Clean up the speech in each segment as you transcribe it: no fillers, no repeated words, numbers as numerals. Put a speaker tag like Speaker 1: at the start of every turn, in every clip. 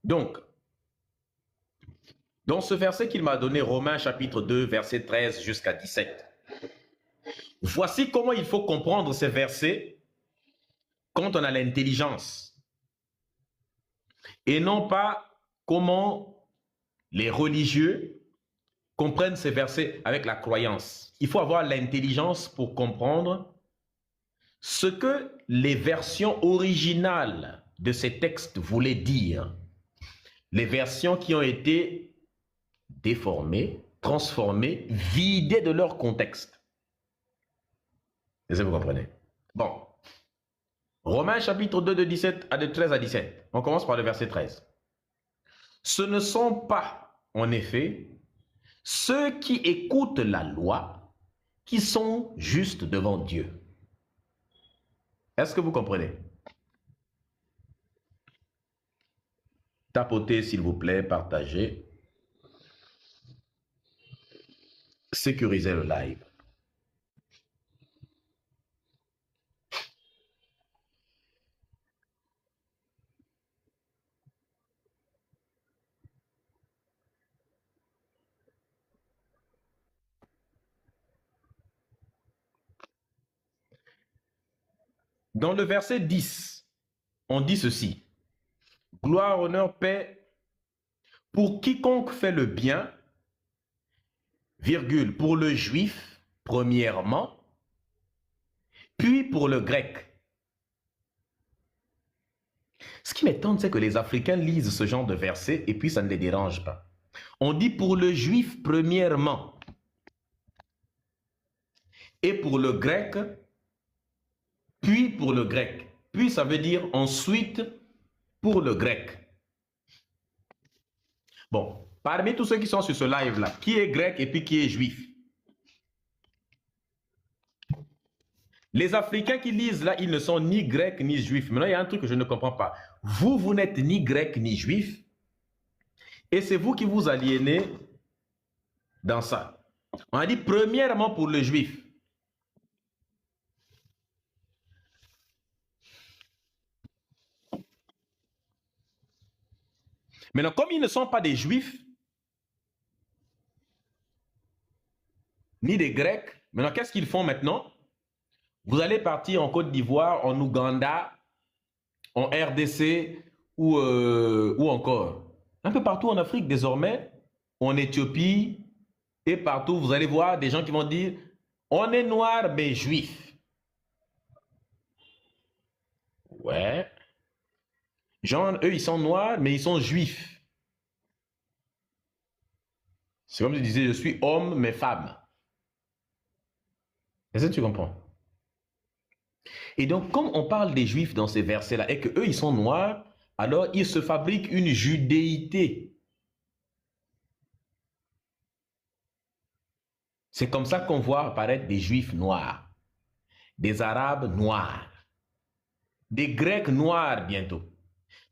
Speaker 1: Donc, dans ce verset qu'il m'a donné, Romains chapitre 2, verset 13 jusqu'à 17, voici comment il faut comprendre ces versets quand on a l'intelligence. Et non pas comment les religieux comprennent ces versets avec la croyance. Il faut avoir l'intelligence pour comprendre ce que les versions originales de ces textes voulaient dire. Les versions qui ont été déformées, transformées, vidées de leur contexte. Est-ce que vous comprenez? Bon. Romains chapitre 2 de 17 à de 13 à 17. On commence par le verset 13. Ce ne sont pas, en effet, ceux qui écoutent la loi qui sont justes devant Dieu. Est-ce que vous comprenez? Tapotez s'il vous plaît, partagez. Sécurisez le live. Dans le verset 10, on dit ceci. Gloire, honneur, paix pour quiconque fait le bien, virgule, pour le juif, premièrement, puis pour le grec. Ce qui m'étonne, c'est que les Africains lisent ce genre de verset et puis ça ne les dérange pas. On dit pour le juif, premièrement, et pour le grec, puis pour le grec. Puis ça veut dire ensuite pour le grec. Bon, parmi tous ceux qui sont sur ce live-là, qui est grec et puis qui est juif? Les Africains qui lisent là, ils ne sont ni grecs ni juifs. Maintenant, il y a un truc que je ne comprends pas. Vous n'êtes ni grec ni juif. Et c'est vous qui vous aliénez dans ça. On a dit premièrement pour le juif. Maintenant, comme ils ne sont pas des juifs, ni des grecs, maintenant, qu'est-ce qu'ils font maintenant? Vous allez partir en Côte d'Ivoire, en Ouganda, en RDC ou encore un peu partout en Afrique désormais, en Éthiopie et partout, vous allez voir des gens qui vont dire on est noir mais juif. Ouais. Genre, eux, ils sont noirs mais ils sont juifs. C'est comme je disais, je suis homme mais femme. Est-ce que tu comprends? Et donc, comme on parle des juifs dans ces versets-là et qu'eux, ils sont noirs, alors ils se fabriquent une judéité. C'est comme ça qu'on voit apparaître des juifs noirs, des arabes noirs, des grecs noirs bientôt.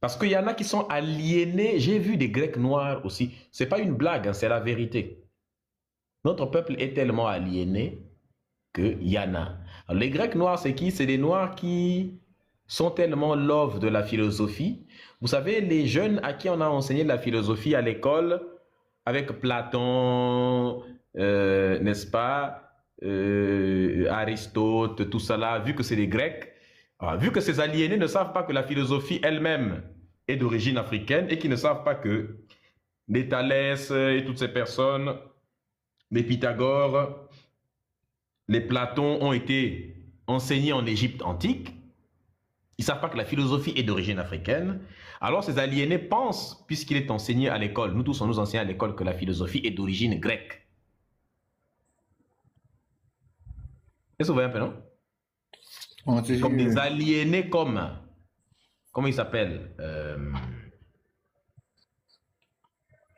Speaker 1: Parce qu'il y en a qui sont aliénés. J'ai vu des grecs noirs aussi. Ce n'est pas une blague, hein, c'est la vérité. Notre peuple est tellement aliéné qu'il y en a. Alors, les grecs noirs, c'est qui? C'est des noirs qui sont tellement love de la philosophie. Vous savez, les jeunes à qui on a enseigné la philosophie à l'école, avec Platon, n'est-ce pas, Aristote, tout ça là, vu que c'est des Grecs, vu que ces aliénés ne savent pas que la philosophie elle-même est d'origine africaine et qui ne savent pas que les Thalès et toutes ces personnes, les Pythagore, les Platon ont été enseignés en Égypte antique, ils ne savent pas que la philosophie est d'origine africaine. Alors ces aliénés pensent, puisqu'il est enseigné à l'école, nous tous on nous enseigne à l'école que la philosophie est d'origine grecque. Est-ce que vous voyez un peu, non? Comme des aliénés comme, comment il s'appelle,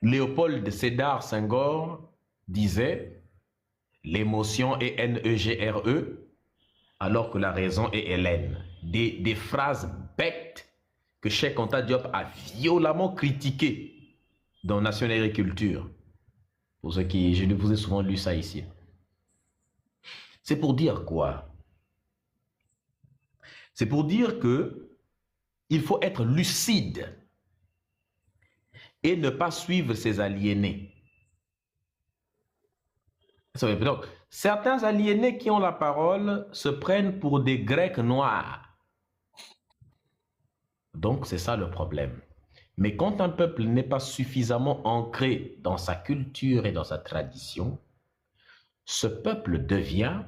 Speaker 1: Léopold Sédar Senghor disait, l'émotion est N-E-G-R-E, alors que la raison est Hélène. Des phrases bêtes que Cheikh Anta Diop a violemment critiquées dans Nation Agriculture. Pour ceux qui, je vous ai souvent lu ça ici. C'est pour dire quoi? C'est pour dire que il faut être lucide. et ne pas suivre ses aliénés. Donc, certains aliénés qui ont la parole se prennent pour des Grecs noirs. Donc, c'est ça le problème. Mais quand un peuple n'est pas suffisamment ancré dans sa culture et dans sa tradition, ce peuple devient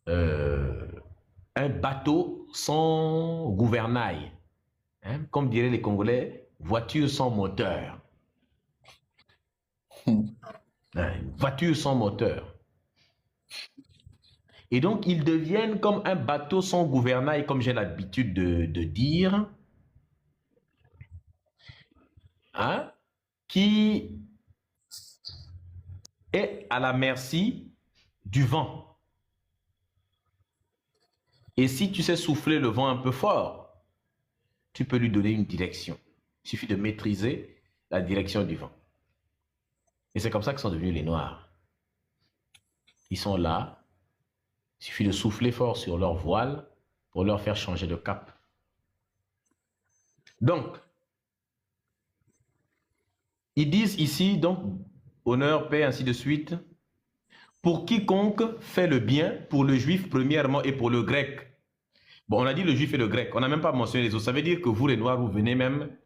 Speaker 1: un bateau sans gouvernail. Hein? Comme diraient les Congolais, voiture sans moteur. Voiture sans moteur. Et donc, ils deviennent comme un bateau sans gouvernail, comme j'ai l'habitude de dire, hein, qui est à la merci du vent. Et si tu sais souffler le vent un peu fort, tu peux lui donner une direction. Il suffit de maîtriser la direction du vent. Et c'est comme ça qu'ils sont devenus les Noirs. Ils sont là, il suffit de souffler fort sur leur voile pour leur faire changer de cap. Donc, ils disent ici, donc, honneur, paix, ainsi de suite, pour quiconque fait le bien, pour le juif premièrement et pour le grec. Bon, on a dit le juif et le grec, on n'a même pas mentionné les autres. Ça veut dire que vous, les Noirs, vous venez même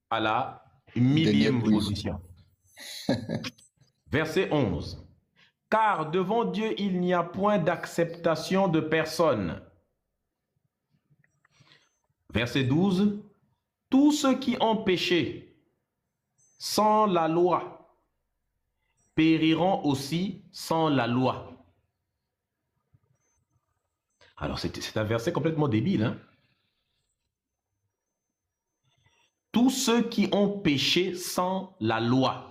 Speaker 1: à la millième position. Verset 11. Car devant Dieu, il n'y a point d'acceptation de personne. Verset 12. Tous ceux qui ont péché sans la loi périront aussi sans la loi. Alors, c'est un verset complètement débile, hein? Tous ceux qui ont péché sans la loi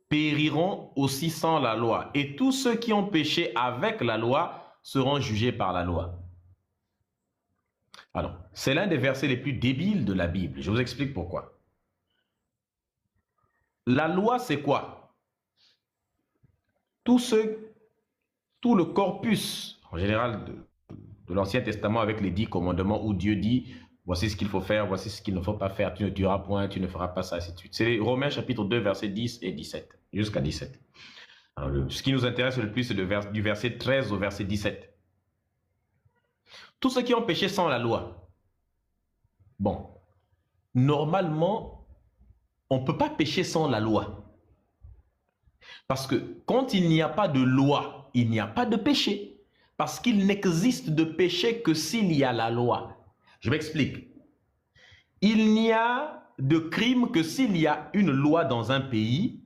Speaker 1: périront aussi sans la loi. Et tous ceux qui ont péché avec la loi seront jugés par la loi. Alors, c'est l'un des versets les plus débiles de la Bible. Je vous explique pourquoi. La loi, c'est quoi? Tout le corpus, en général, de l'Ancien Testament avec les 10 commandements où Dieu dit voici ce qu'il faut faire, voici ce qu'il ne faut pas faire, tu ne tueras point, tu ne feras pas ça, ainsi de suite. C'est Romains chapitre 2, versets 10 et 17, jusqu'à 17. Alors, ce qui nous intéresse le plus, c'est du verset 13 au verset 17. Tous ceux qui ont péché sans la loi. Bon, normalement, on ne peut pas pécher sans la loi. Parce que quand il n'y a pas de loi, il n'y a pas de péché. Parce qu'il n'existe de péché que s'il y a la loi. Je m'explique. Il n'y a de crime que s'il y a une loi dans un pays,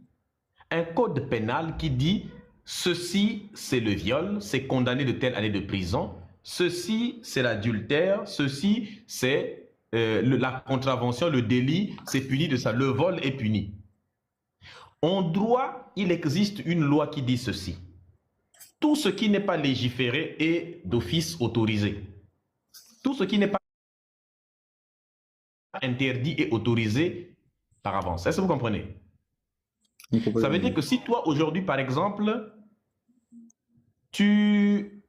Speaker 1: un code pénal qui dit ceci c'est le viol, c'est condamné de telle année de prison, ceci c'est l'adultère, ceci c'est la contravention, le délit, c'est puni de ça, le vol est puni. En droit, il existe une loi qui dit ceci. Tout ce qui n'est pas légiféré est d'office autorisé. Tout ce qui n'est pas interdit est autorisé par avance. Est-ce que vous comprenez? Ça veut dire que si toi, aujourd'hui, par exemple, tu...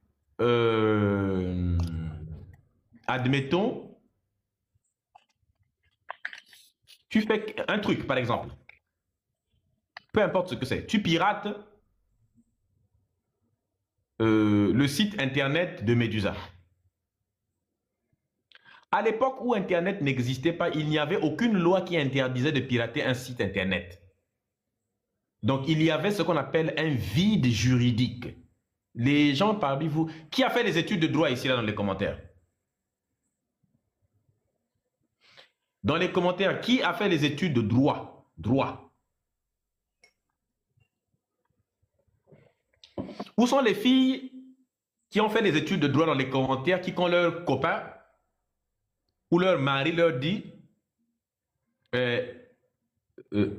Speaker 1: admettons, tu fais un truc, par exemple. Peu importe ce que c'est. Tu pirates le site internet de Medusa. À l'époque où Internet n'existait pas, il n'y avait aucune loi qui interdisait de pirater un site internet. Donc, il y avait ce qu'on appelle un vide juridique. Les gens parmi vous, qui a fait les études de droit ici, là, dans les commentaires? Dans les commentaires, qui a fait les études de droit? Droit. Où sont les filles qui ont fait les études de droit dans les commentaires, qui, quand leur copain ou leur mari leur dit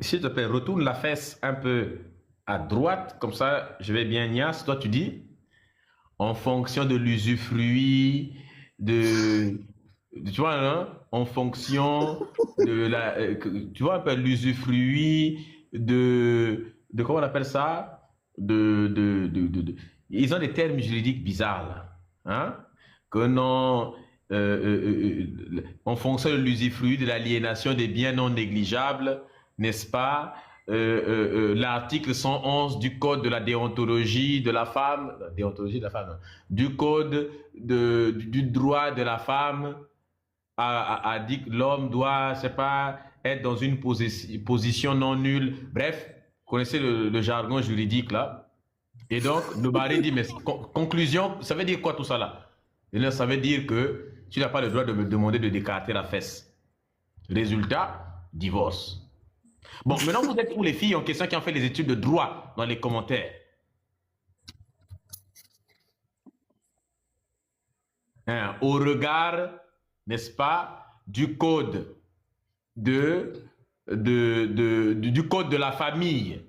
Speaker 1: s'il te plaît, retourne la fesse un peu à droite, comme ça, je vais bien niasse. Toi, tu dis, en fonction de l'usufruit, tu vois, hein, en fonction de la, tu vois un peu l'usufruit, comment on appelle ça? Ils ont des termes juridiques bizarres, là. Hein? Que non, en fonction de l'usufruit, de l'aliénation des biens non négligeables, n'est-ce pas? L'article 111 du code de la déontologie de la femme, du code du droit de la femme a dit que l'homme doit, c'est pas, être dans une position non nulle. Bref, vous connaissez le jargon juridique là. Et donc, le mari dit, mais conclusion, ça veut dire quoi tout ça là? Et là, ça veut dire que tu n'as pas le droit de me demander de décarter la fesse. Résultat, divorce. Bon, maintenant, vous êtes pour les filles en question qui ont fait les études de droit dans les commentaires. Hein, au regard, n'est-ce pas, du code du code de la famille,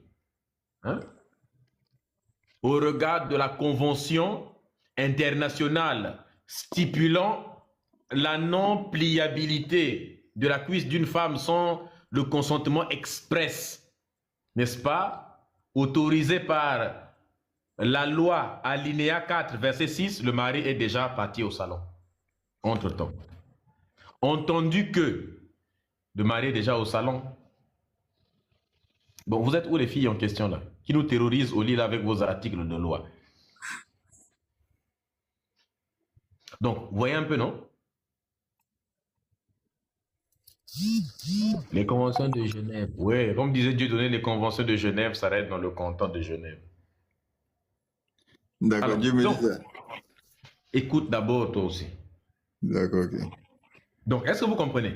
Speaker 1: hein, au regard de la convention internationale stipulant la non-pliabilité de la cuisse d'une femme sans le consentement express, n'est-ce pas, autorisé par la loi alinéa 4, verset 6, le mari est déjà parti au salon. Entre-temps. Entendu que le mari est déjà au salon. Bon, vous êtes où les filles en question là, qui nous terrorisent au lit là avec vos articles de loi? Donc, vous voyez un peu, non? Les conventions de Genève. Oui, comme disait Dieudonné, les conventions de Genève s'arrêtent dans le canton de Genève.
Speaker 2: D'accord, Dieu me dit ça.
Speaker 1: Écoute d'abord toi aussi.
Speaker 2: D'accord, ok.
Speaker 1: Donc, est-ce que vous comprenez?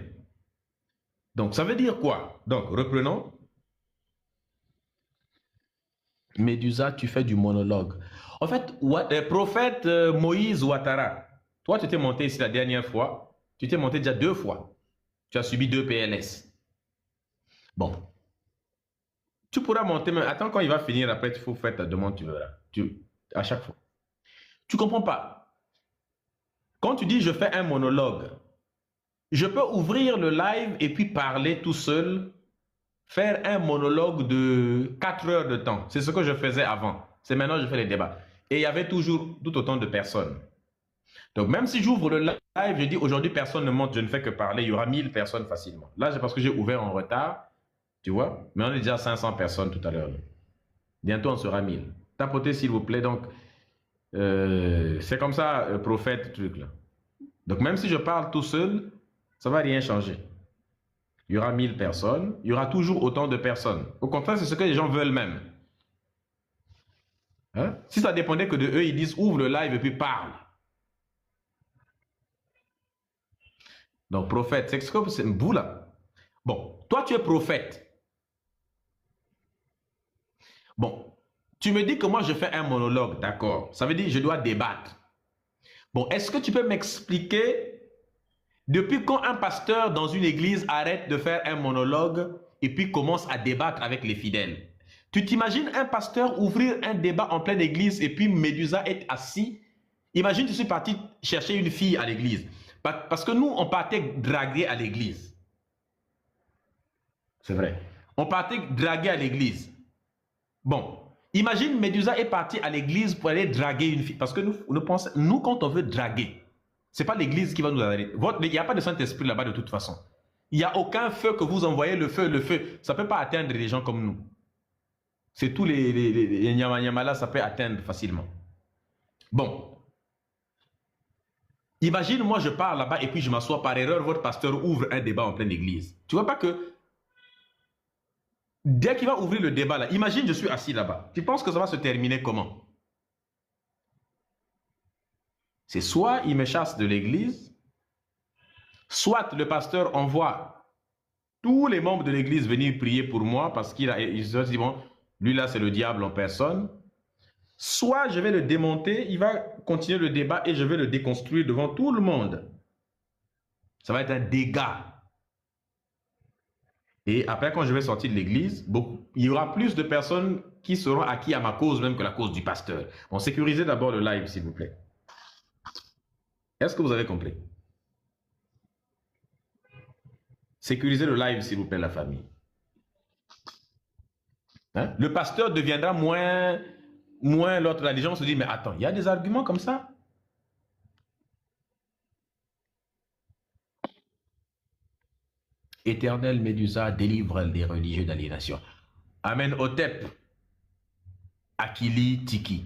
Speaker 1: Donc, ça veut dire quoi? Donc, reprenons. Médusa, tu fais du monologue. En fait, prophète Moïse Ouattara, toi, tu t'es monté ici la dernière fois. Tu t'es monté déjà 2 fois. Tu as subi 2 PLS. Bon. Tu pourras monter, mais attends quand il va finir, après, il faut faire ta demande, tu verras. À chaque fois. Tu ne comprends pas. Quand tu dis je fais un monologue, je peux ouvrir le live et puis parler tout seul, faire un monologue de 4 heures de temps. C'est ce que je faisais avant. C'est maintenant que je fais les débats. Et il y avait toujours tout autant de personnes. Donc même si j'ouvre le live, je dis aujourd'hui personne ne monte, je ne fais que parler, il y aura 1000 personnes facilement. Là, c'est parce que j'ai ouvert en retard, tu vois, mais on est déjà 500 personnes tout à l'heure. Bientôt, on sera 1000. Tapotez s'il vous plaît, donc c'est comme ça, prophète, truc là. Donc même si je parle tout seul, ça ne va rien changer. Il y aura 1000 personnes, il y aura toujours autant de personnes. Au contraire, c'est ce que les gens veulent même. Hein? Si ça dépendait que de eux, ils disent ouvre le live et puis parle. Donc prophète, c'est ce que c'est vous là. Bon, toi tu es prophète. Bon, tu me dis que moi je fais un monologue, d'accord. Ça veut dire que je dois débattre. Bon, est-ce que tu peux m'expliquer depuis quand un pasteur dans une église arrête de faire un monologue et puis commence à débattre avec les fidèles? Tu t'imagines un pasteur ouvrir un débat en pleine église et puis Médusa est assis? Imagine, tu suis parti chercher une fille à l'église. Parce que nous, on partait draguer à l'église. C'est vrai. On partait draguer à l'église. Bon, imagine Médusa est partie à l'église pour aller draguer une fille. Parce que nous quand on veut draguer, ce n'est pas l'église qui va nous arrêter. Il n'y a pas de Saint-Esprit là-bas de toute façon. Il n'y a aucun feu que vous envoyez, le feu. Ça ne peut pas atteindre les gens comme nous. C'est tous les nyama ça peut atteindre facilement. Bon. Imagine, moi je pars là-bas et puis je m'assois par erreur, votre pasteur ouvre un débat en pleine église. Tu ne vois pas que dès qu'il va ouvrir le débat là, imagine je suis assis là-bas. Tu penses que ça va se terminer comment? C'est soit il me chasse de l'église, soit le pasteur envoie tous les membres de l'église venir prier pour moi parce qu'il se dit bon, lui là c'est le diable en personne. Soit je vais le démonter, il va continuer le débat et je vais le déconstruire devant tout le monde. Ça va être un dégât. Et après, quand je vais sortir de l'église, il y aura plus de personnes qui seront acquis à ma cause même que la cause du pasteur. Bon, sécurisez d'abord le live, s'il vous plaît. Est-ce que vous avez compris? Sécurisez le live, s'il vous plaît, la famille. Hein? Le pasteur deviendra moins l'autre. Les gens se disent, mais attends, il y a des arguments comme ça? Éternel Médusa, délivre les religieux d'aliénation. Amen Hotep, Akili Tiki.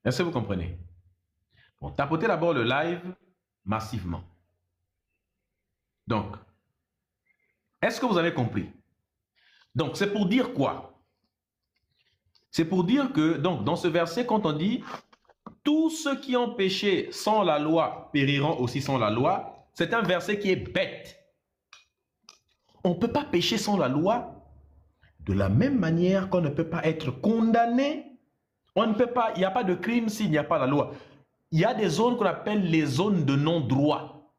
Speaker 1: Est-ce que vous comprenez? Bon, tapotez d'abord le live massivement. Donc, est-ce que vous avez compris? Donc, c'est pour dire quoi? C'est pour dire que, donc, dans ce verset, quand on dit « Tous ceux qui ont péché sans la loi périront aussi sans la loi », c'est un verset qui est bête. On ne peut pas pécher sans la loi de la même manière qu'on ne peut pas être condamné. On ne peut pas, il n'y a pas de crime s'il n'y a pas la loi. Il y a des zones qu'on appelle les zones de non-droit.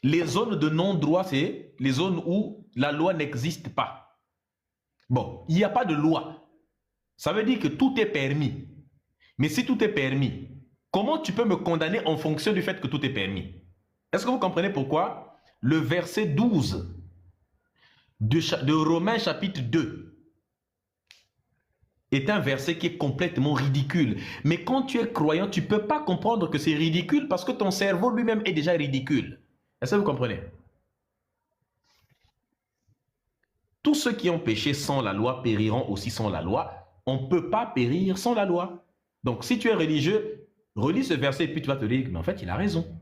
Speaker 1: Les zones de non-droit, c'est les zones où la loi n'existe pas. Bon, il n'y a pas de loi. Ça veut dire que tout est permis. Mais si tout est permis, comment tu peux me condamner en fonction du fait que tout est permis? Est-ce que vous comprenez pourquoi le verset 12 de Romains chapitre 2 est un verset qui est complètement ridicule. Mais quand tu es croyant, tu ne peux pas comprendre que c'est ridicule parce que ton cerveau lui-même est déjà ridicule. Est-ce que vous comprenez? Tous ceux qui ont péché sans la loi périront aussi sans la loi. On ne peut pas périr sans la loi. Donc, si tu es religieux, relis ce verset et puis tu vas te dire, mais en fait, il a raison.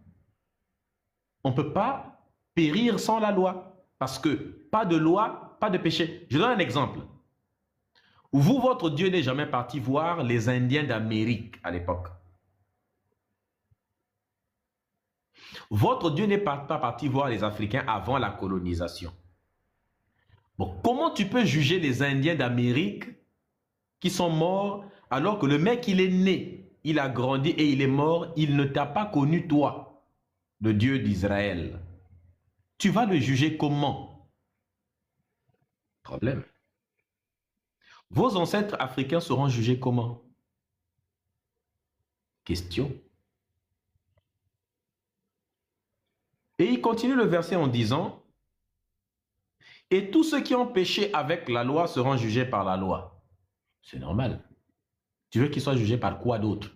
Speaker 1: On ne peut pas périr sans la loi. Parce que pas de loi, pas de péché. Je donne un exemple. Vous, votre Dieu n'est jamais parti voir les Indiens d'Amérique à l'époque. Votre Dieu n'est pas parti voir les Africains avant la colonisation. Bon, comment tu peux juger les Indiens d'Amérique qui sont morts alors que le mec, il est né, il a grandi et il est mort, il ne t'a pas connu toi, le Dieu d'Israël. Tu vas le juger comment? Problème. Vos ancêtres africains seront jugés comment? Question. Et il continue le verset en disant, « Et tous ceux qui ont péché avec la loi seront jugés par la loi. » C'est normal. Tu veux qu'ils soient jugés par quoi d'autre?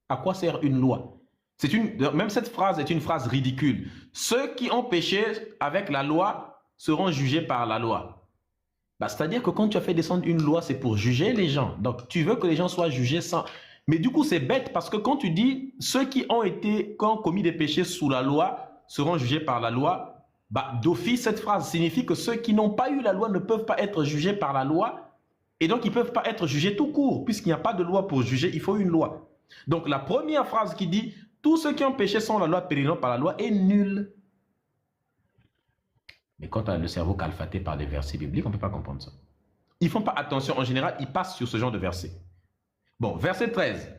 Speaker 1: À quoi sert une loi? Même cette phrase est une phrase ridicule. Ceux qui ont péché avec la loi seront jugés par la loi. Bah, c'est-à-dire que quand tu as fait descendre une loi, c'est pour juger les gens. Donc, tu veux que les gens soient jugés sans... Mais du coup, c'est bête parce que quand tu dis ceux qui ont commis des péchés sous la loi seront jugés par la loi, bah, d'office, cette phrase signifie que ceux qui n'ont pas eu la loi ne peuvent pas être jugés par la loi. Et donc, ils ne peuvent pas être jugés tout court. Puisqu'il n'y a pas de loi pour juger, il faut une loi. Donc, la première phrase qui dit « Tous ceux qui ont péché sans la loi périront par la loi » est nulle. Mais quand on a le cerveau calfaté par des versets bibliques, on ne peut pas comprendre ça. Ils ne font pas attention. En général, ils passent sur ce genre de versets. Bon, verset 13.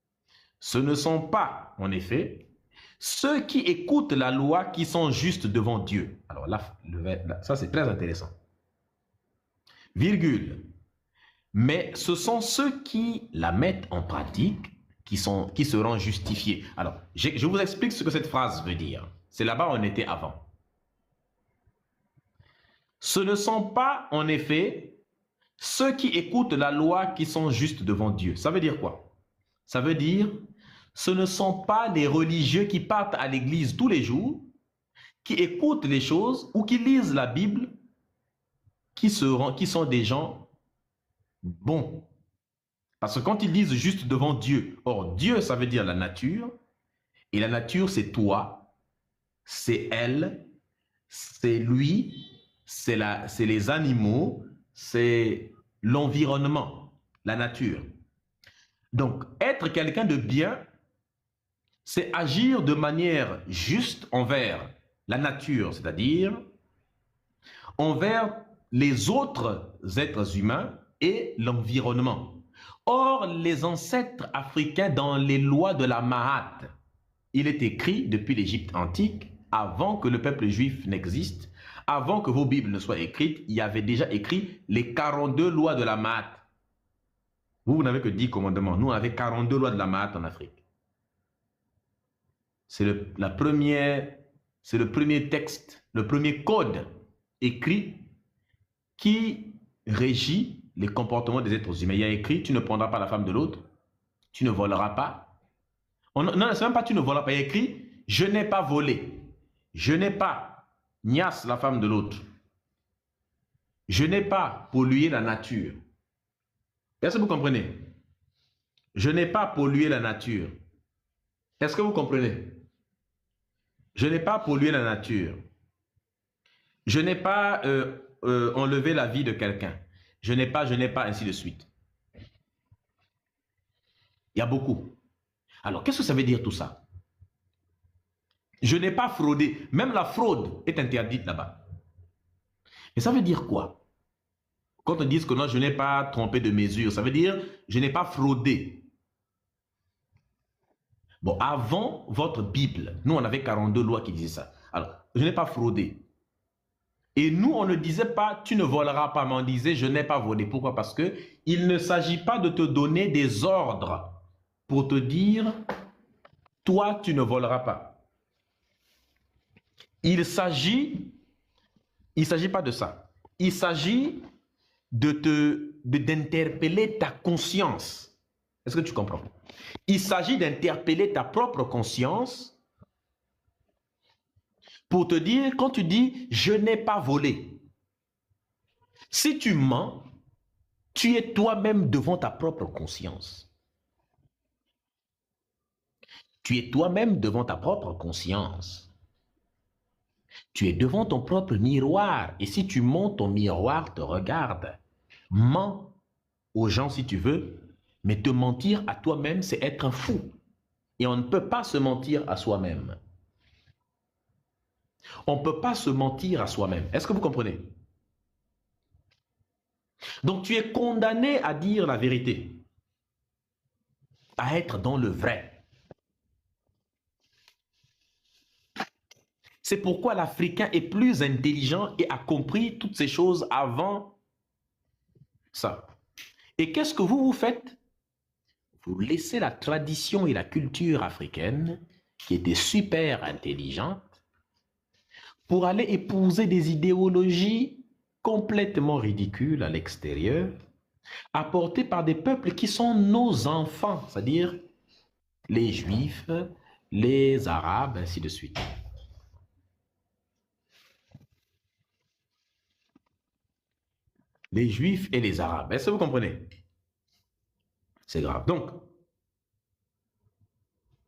Speaker 1: « Ce ne sont pas, en effet, ceux qui écoutent la loi qui sont justes devant Dieu. » Alors là, ça c'est très intéressant. Virgule. Mais ce sont ceux qui la mettent en pratique qui seront justifiés. Alors, je vous explique ce que cette phrase veut dire. C'est là-bas où on était avant. Ce ne sont pas, en effet, ceux qui écoutent la loi qui sont justes devant Dieu. Ça veut dire quoi? Ça veut dire, ce ne sont pas les religieux qui partent à l'église tous les jours, qui écoutent les choses ou qui lisent la Bible, qui sont des gens bons. Parce que quand ils disent juste devant Dieu, or Dieu, ça veut dire la nature, et la nature, c'est toi, c'est elle, c'est lui, c'est les animaux, c'est l'environnement, la nature. Donc, être quelqu'un de bien, c'est agir de manière juste envers la nature, c'est-à-dire envers les autres êtres humains et l'environnement. Or, les ancêtres africains, dans les lois de la Mahat, il est écrit depuis l'Égypte antique, avant que le peuple juif n'existe, avant que vos Bibles ne soient écrites, il y avait déjà écrit les 42 lois de la Mahat. Vous n'avez que 10 commandements. Nous, on avait 42 lois de la Mahat en Afrique. C'est le premier texte, le premier code écrit qui régit les comportements des êtres humains. Il y a écrit, tu ne prendras pas la femme de l'autre, tu ne voleras pas. Non, c'est même pas tu ne voleras pas. Il y a écrit, je n'ai pas volé. Je n'ai pas niasse la femme de l'autre. Je n'ai pas pollué la nature. Est-ce que vous comprenez? Je n'ai pas pollué la nature. Est-ce que vous comprenez? Je n'ai pas pollué la nature. Je n'ai pas enlevé la vie de quelqu'un. Je n'ai pas, ainsi de suite. Il y a beaucoup. Alors, qu'est-ce que ça veut dire tout ça? Je n'ai pas fraudé. Même la fraude est interdite là-bas. Mais ça veut dire quoi? Quand on dit que non, je n'ai pas trompé de mesure, ça veut dire je n'ai pas fraudé. Bon, avant votre Bible, nous, on avait 42 lois qui disaient ça. Alors, je n'ai pas fraudé. Et nous, on ne disait pas, tu ne voleras pas, mais on disait, je n'ai pas volé. Pourquoi? Parce que il ne s'agit pas de te donner des ordres pour te dire, toi, tu ne voleras pas. Il s'agit pas de ça. Il s'agit d'interpeller ta conscience. Est-ce que tu comprends? Il s'agit d'interpeller ta propre conscience pour te dire, quand tu dis, je n'ai pas volé. Si tu mens, tu es toi-même devant ta propre conscience. Tu es toi-même devant ta propre conscience. Tu es devant ton propre miroir. Et si tu mens, ton miroir te regarde. Mens aux gens si tu veux, mais te mentir à toi-même, c'est être un fou. Et on ne peut pas se mentir à soi-même. On ne peut pas se mentir à soi-même. Est-ce que vous comprenez? Donc tu es condamné à dire la vérité, à être dans le vrai. C'est pourquoi l'Africain est plus intelligent et a compris toutes ces choses avant ça. Et qu'est-ce que vous faites? Vous laissez la tradition et la culture africaine, qui était super intelligente, pour aller épouser des idéologies complètement ridicules à l'extérieur, apportées par des peuples qui sont nos enfants, c'est-à-dire les Juifs, les Arabes, ainsi de suite. Les Juifs et les Arabes. Est-ce que vous comprenez? C'est grave. Donc,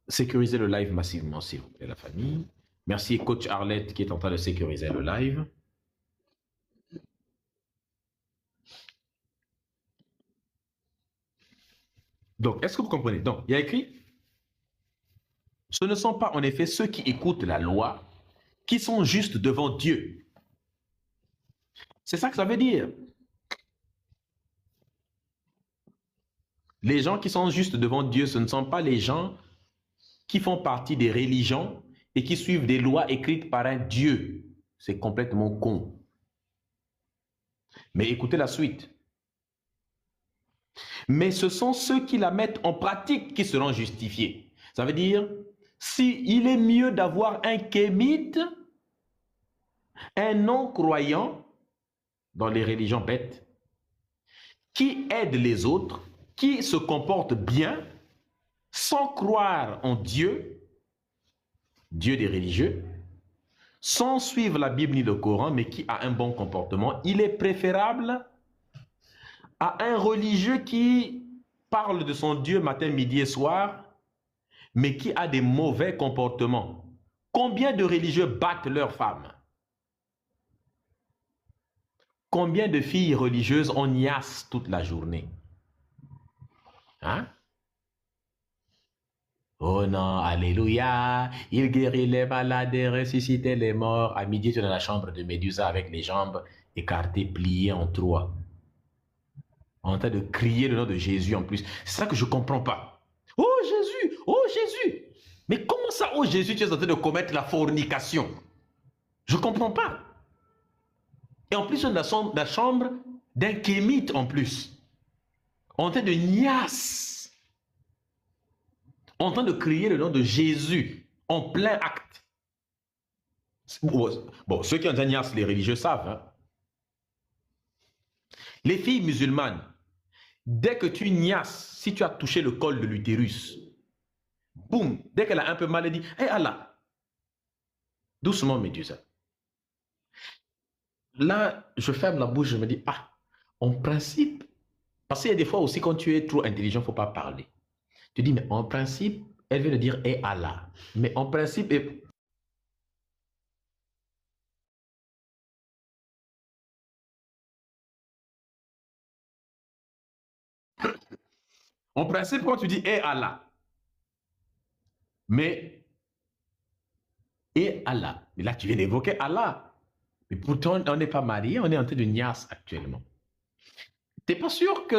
Speaker 1: sécurisez le live massivement, s'il vous plaît, la famille. Merci, coach Arlette, qui est en train de sécuriser le live. Donc, est-ce que vous comprenez? Donc, il y a écrit, ce ne sont pas en effet ceux qui écoutent la loi qui sont justes devant Dieu. C'est ça que ça veut dire. Les gens qui sont justes devant Dieu, ce ne sont pas les gens qui font partie des religions et qui suivent des lois écrites par un Dieu. C'est complètement con. Mais écoutez la suite. Mais ce sont ceux qui la mettent en pratique qui seront justifiés. Ça veut dire, il est mieux d'avoir un kémite, un non-croyant dans les religions bêtes, qui aide les autres, qui se comporte bien, sans croire en Dieu, Dieu des religieux, sans suivre la Bible ni le Coran, mais qui a un bon comportement. Il est préférable à un religieux qui parle de son Dieu matin, midi et soir, mais qui a des mauvais comportements. Combien de religieux battent leurs femmes? Combien de filles religieuses ont niasse toute la journée? Hein? Oh non, alléluia, il guérit les malades et ressuscite les morts. À midi, tu es dans la chambre de Médusa avec les jambes écartées, pliées en trois. En train de crier le nom de Jésus en plus. C'est ça que je ne comprends pas. Oh Jésus, oh Jésus. Mais comment ça, oh Jésus, tu es en train de commettre la fornication? Je ne comprends pas. Et en plus, on a la chambre d'un kémite en plus. En train de niasse. En train de crier le nom de Jésus en plein acte. Bon, ceux qui ont déjà niasse, les religieux savent. Hein? Les filles musulmanes, dès que tu niasses, si tu as touché le col de l'utérus, boum, dès qu'elle a un peu mal, elle dit, hé Allah, Doucement, Médusa. Là, je ferme la bouche, je me dis, ah, en principe, parce qu'il y a des fois aussi quand tu es trop intelligent, il ne faut pas parler. Tu dis, mais en principe, elle veut le dire et Allah. Mais en principe, en principe, quand tu dis et Allah, mais et Allah, mais là tu viens d'évoquer Allah. Mais pourtant, on n'est pas marié, on est en train de niasse actuellement. Tu n'es pas sûr que.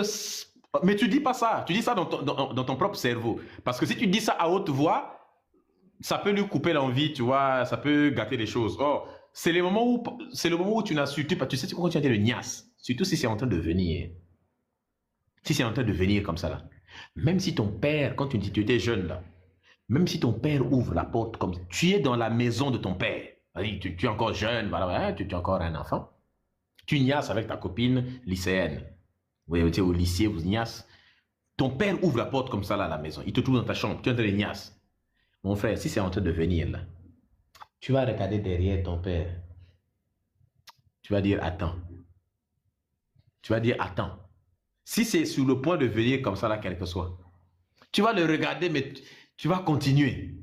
Speaker 1: Mais tu dis pas ça, tu dis ça dans ton propre cerveau. Parce que si tu dis ça à haute voix, ça peut lui couper l'envie, tu vois, ça peut gâter les choses. Or, c'est le moment où tu n'as su, tu sais pourquoi tu es en train de niasse. Surtout si c'est en train de venir. Si c'est en train de venir comme ça là. Même si ton père, quand tu étais jeune là, même si ton père ouvre la porte comme tu es dans la maison de ton père, tu es encore jeune, voilà, tu es encore un enfant, tu niasses avec ta copine lycéenne. Vous êtes au lycée, vous niasse. Ton père ouvre la porte comme ça là à la maison, il te trouve dans ta chambre, tu es en train de niasse. Mon frère, si c'est en train de venir là, tu vas regarder derrière ton père. Tu vas dire attends. Tu vas dire attends. Si c'est sur le point de venir comme ça là, quel que soit, tu vas le regarder, mais tu vas continuer.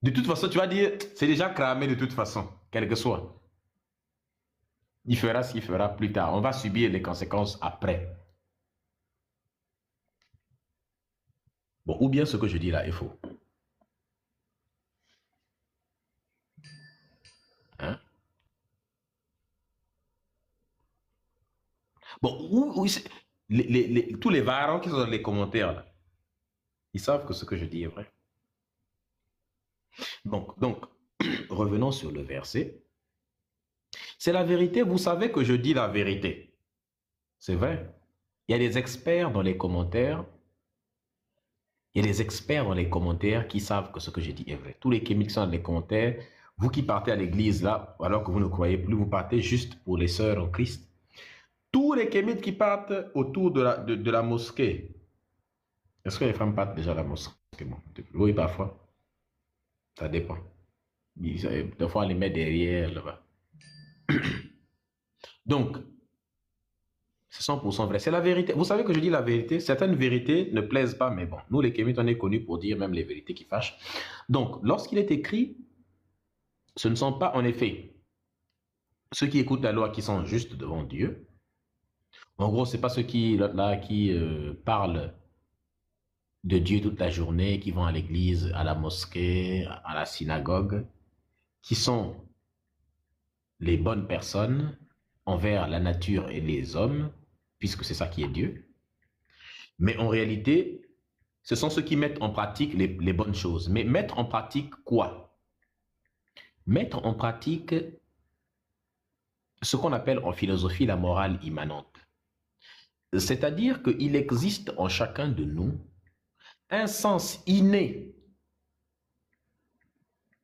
Speaker 1: De toute façon, tu vas dire, c'est déjà cramé de toute façon, quel que soit. Il fera ce qu'il fera plus tard. On va subir les conséquences après. Bon, ou bien ce que je dis là est faux. Hein? Bon, tous les varans qui sont dans les commentaires là, ils savent que ce que je dis est vrai. Donc revenons sur le verset. C'est la vérité, vous savez que je dis la vérité. C'est vrai. Il y a des experts dans les commentaires. Il y a des experts dans les commentaires qui savent que ce que je dis est vrai. Tous les kémites sont dans les commentaires. Vous qui partez à l'église là, alors que vous ne croyez plus, vous partez juste pour les sœurs en Christ. Tous les kémites qui partent autour de la mosquée. Est-ce que les femmes partent déjà à la mosquée? Oui, parfois. Ça dépend. Des fois, on les met derrière là-bas. Donc, c'est 100% vrai. C'est la vérité. Vous savez que je dis la vérité. Certaines vérités ne plaisent pas, mais bon, nous les kémites, on est connus pour dire même les vérités qui fâchent. Donc, lorsqu'il est écrit, ce ne sont pas en effet ceux qui écoutent la loi qui sont justes devant Dieu. En gros, ce n'est pas ceux qui parlent de Dieu toute la journée, qui vont à l'église, à la mosquée, à la synagogue, qui sont les bonnes personnes envers la nature et les hommes, puisque c'est ça qui est Dieu. Mais en réalité, ce sont ceux qui mettent en pratique les bonnes choses. Mais mettre en pratique quoi? Mettre en pratique ce qu'on appelle en philosophie la morale immanente. C'est-à-dire qu'il existe en chacun de nous un sens inné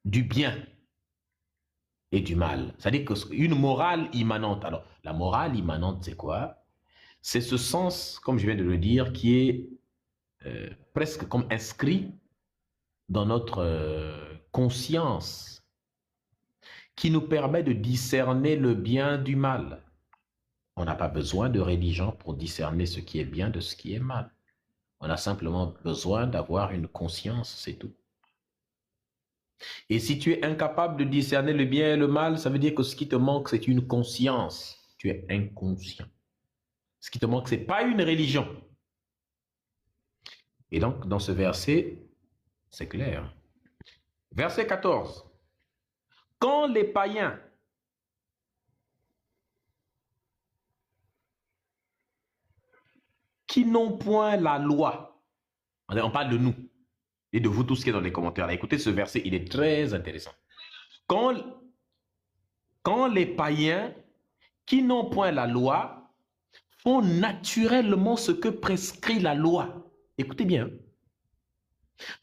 Speaker 1: du bien et du mal. C'est-à-dire qu'une morale immanente. Alors, la morale immanente, c'est quoi? C'est ce sens, comme je viens de le dire, qui est presque comme inscrit dans notre conscience, qui nous permet de discerner le bien du mal. On n'a pas besoin de religion pour discerner ce qui est bien de ce qui est mal. On a simplement besoin d'avoir une conscience, c'est tout. Et si tu es incapable de discerner le bien et le mal, ça veut dire que ce qui te manque, c'est une conscience. Tu es inconscient. Ce qui te manque, ce n'est pas une religion. Et donc, dans ce verset, c'est clair. Verset 14. Quand les païens qui n'ont point la loi, on parle de nous et de vous tous qui êtes dans les commentaires, là, écoutez ce verset, il est très intéressant. Quand les païens qui n'ont point la loi font naturellement ce que prescrit la loi. Écoutez bien.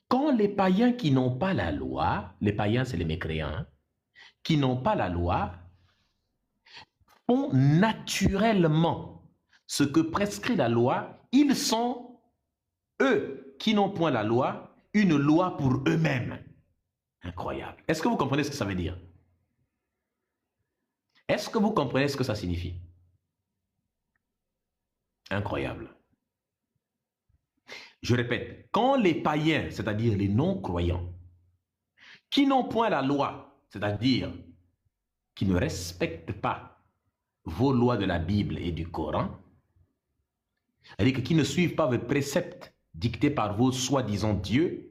Speaker 1: Quand les païens qui n'ont pas la loi, les païens c'est les mécréants, hein, qui n'ont pas la loi, font naturellement ce que prescrit la loi, ils sont, eux, qui n'ont point la loi, une loi pour eux-mêmes. Incroyable. Est-ce que vous comprenez ce que ça veut dire? Est-ce que vous comprenez ce que ça signifie? Incroyable. Je répète, quand les païens, c'est-à-dire les non-croyants, qui n'ont point la loi, c'est-à-dire qui ne respectent pas vos lois de la Bible et du Coran, c'est-à-dire qui ne suivent pas vos préceptes dictés par vos soi-disant dieux,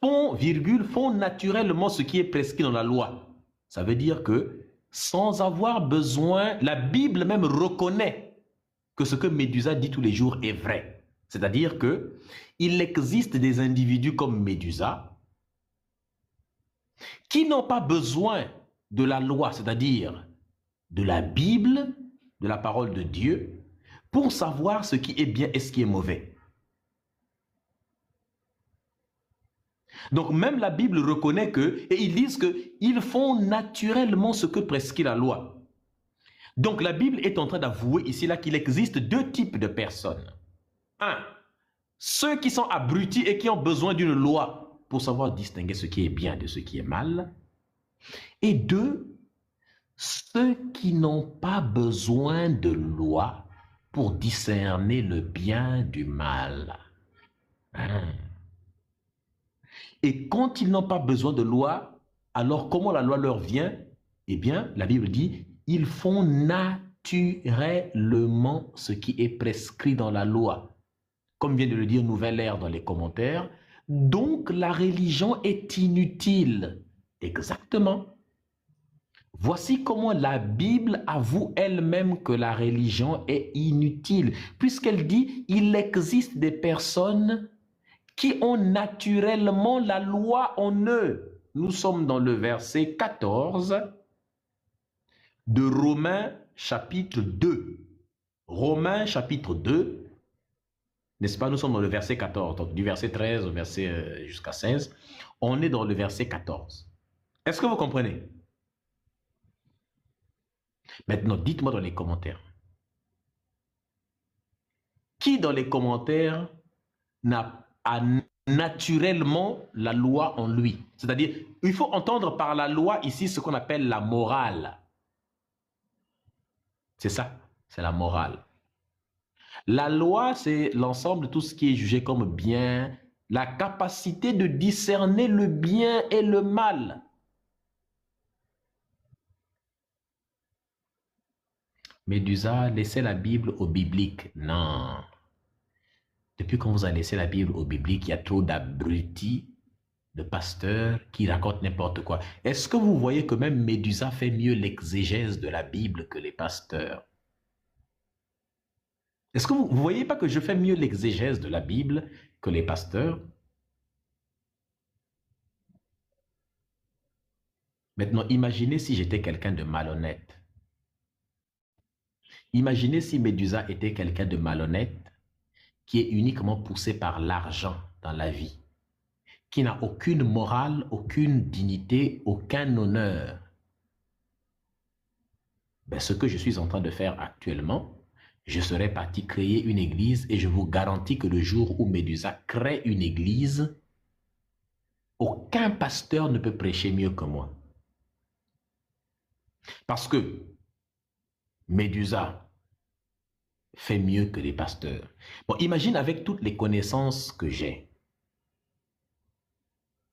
Speaker 1: font naturellement ce qui est prescrit dans la loi. Ça veut dire que sans avoir besoin, la Bible même reconnaît que ce que Médusa dit tous les jours est vrai. C'est-à-dire que il existe des individus comme Médusa qui n'ont pas besoin de la loi, c'est-à-dire de la Bible, de la parole de Dieu, pour savoir ce qui est bien et ce qui est mauvais. Donc même la Bible reconnaît que, et ils disent qu'ils font naturellement ce que prescrit la loi. Donc la Bible est en train d'avouer ici là qu'il existe deux types de personnes. Un, ceux qui sont abrutis et qui ont besoin d'une loi pour savoir distinguer ce qui est bien de ce qui est mal. Et deux, ceux qui n'ont pas besoin de loi pour discerner le bien du mal. Et quand ils n'ont pas besoin de loi, alors comment la loi leur vient? Eh bien, la Bible dit, ils font naturellement ce qui est prescrit dans la loi. Comme vient de le dire Nouvelle Ère dans les commentaires, donc la religion est inutile. Exactement. Voici comment la Bible avoue elle-même que la religion est inutile, puisqu'elle dit, il existe des personnes qui ont naturellement la loi en eux. Nous sommes dans le verset 14 de Romains chapitre 2. Romains chapitre 2, n'est-ce pas? Nous sommes dans le verset 14, donc du verset 13 au verset jusqu'à 16. On est dans le verset 14. Est-ce que vous comprenez? Maintenant, dites-moi dans les commentaires. Qui dans les commentaires a naturellement la loi en lui? C'est-à-dire, il faut entendre par la loi ici ce qu'on appelle la morale. C'est ça, c'est la morale. La loi, c'est l'ensemble de tout ce qui est jugé comme bien, la capacité de discerner le bien et le mal. Médusa, laissez la Bible au biblique. Non. Depuis qu'on vous a laissé la Bible au biblique, il y a trop d'abrutis, de pasteurs qui racontent n'importe quoi. Est-ce que vous voyez que même Médusa fait mieux l'exégèse de la Bible que les pasteurs? Est-ce que vous ne voyez pas que je fais mieux l'exégèse de la Bible que les pasteurs? Maintenant, imaginez si j'étais quelqu'un de malhonnête. Imaginez si Médusa était quelqu'un de malhonnête qui est uniquement poussé par l'argent dans la vie, qui n'a aucune morale, aucune dignité, aucun honneur. Ben, ce que je suis en train de faire actuellement, je serais parti créer une église et je vous garantis que le jour où Médusa crée une église, aucun pasteur ne peut prêcher mieux que moi. Parce que Médusa fait mieux que les pasteurs. Bon, imagine avec toutes les connaissances que j'ai.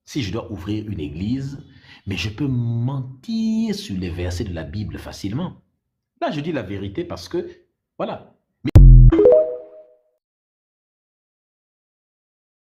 Speaker 1: Si je dois ouvrir une église, mais je peux mentir sur les versets de la Bible facilement. Là, je dis la vérité parce que, voilà,